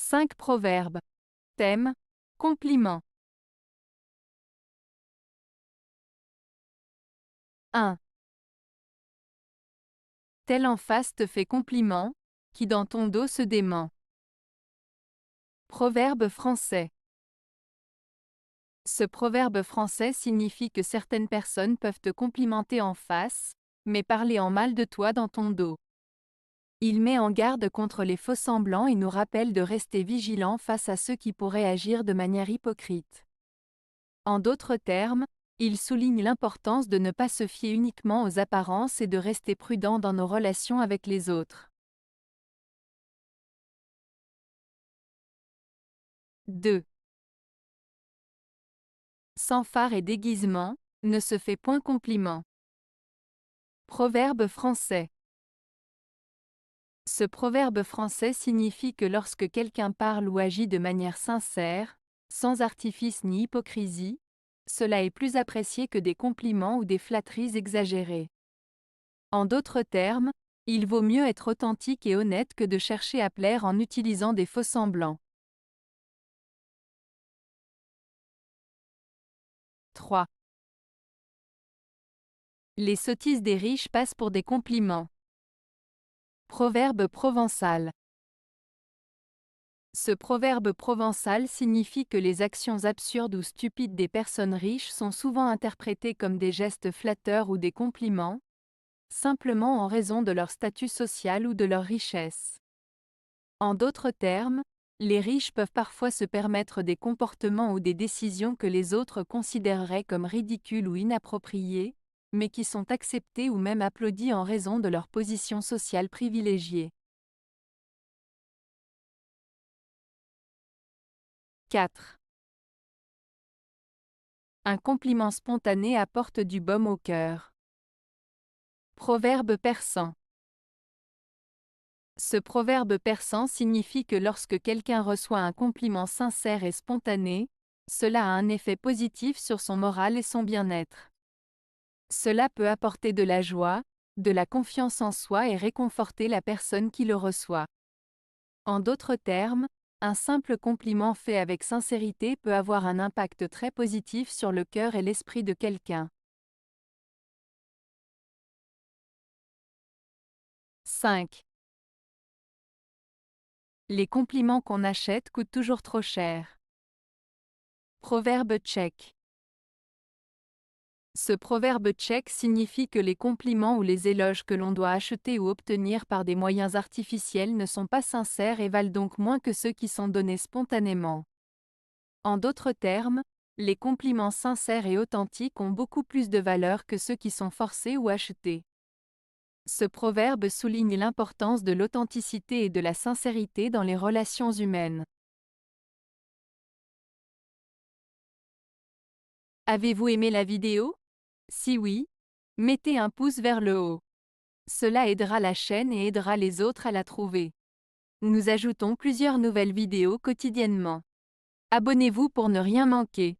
5 proverbes. Thème: compliment. 1. Tel en face te fait compliment, qui dans ton dos se dément. Proverbe français. Ce proverbe français signifie que certaines personnes peuvent te complimenter en face, mais parler en mal de toi dans ton dos. Il met en garde contre les faux-semblants et nous rappelle de rester vigilants face à ceux qui pourraient agir de manière hypocrite. En d'autres termes, il souligne l'importance de ne pas se fier uniquement aux apparences et de rester prudent dans nos relations avec les autres. 2. Sans fard et déguisement, ne se fait point compliment. Proverbe français. Ce proverbe français signifie que lorsque quelqu'un parle ou agit de manière sincère, sans artifice ni hypocrisie, cela est plus apprécié que des compliments ou des flatteries exagérées. En d'autres termes, il vaut mieux être authentique et honnête que de chercher à plaire en utilisant des faux-semblants. 3. Les sottises des riches passent pour des compliments. Proverbe provençal. Ce proverbe provençal signifie que les actions absurdes ou stupides des personnes riches sont souvent interprétées comme des gestes flatteurs ou des compliments, simplement en raison de leur statut social ou de leur richesse. En d'autres termes, les riches peuvent parfois se permettre des comportements ou des décisions que les autres considéreraient comme ridicules ou inappropriées, mais qui sont acceptés ou même applaudis en raison de leur position sociale privilégiée. 4. Un compliment spontané apporte du baume au cœur. Proverbe persan. Ce proverbe persan signifie que lorsque quelqu'un reçoit un compliment sincère et spontané, cela a un effet positif sur son moral et son bien-être. Cela peut apporter de la joie, de la confiance en soi et réconforter la personne qui le reçoit. En d'autres termes, un simple compliment fait avec sincérité peut avoir un impact très positif sur le cœur et l'esprit de quelqu'un. 5. Les compliments qu'on achète coûtent toujours trop cher. Proverbe tchèque. Ce proverbe tchèque signifie que les compliments ou les éloges que l'on doit acheter ou obtenir par des moyens artificiels ne sont pas sincères et valent donc moins que ceux qui sont donnés spontanément. En d'autres termes, les compliments sincères et authentiques ont beaucoup plus de valeur que ceux qui sont forcés ou achetés. Ce proverbe souligne l'importance de l'authenticité et de la sincérité dans les relations humaines. Avez-vous aimé la vidéo? Si oui, mettez un pouce vers le haut. Cela aidera la chaîne et aidera les autres à la trouver. Nous ajoutons plusieurs nouvelles vidéos quotidiennement. Abonnez-vous pour ne rien manquer.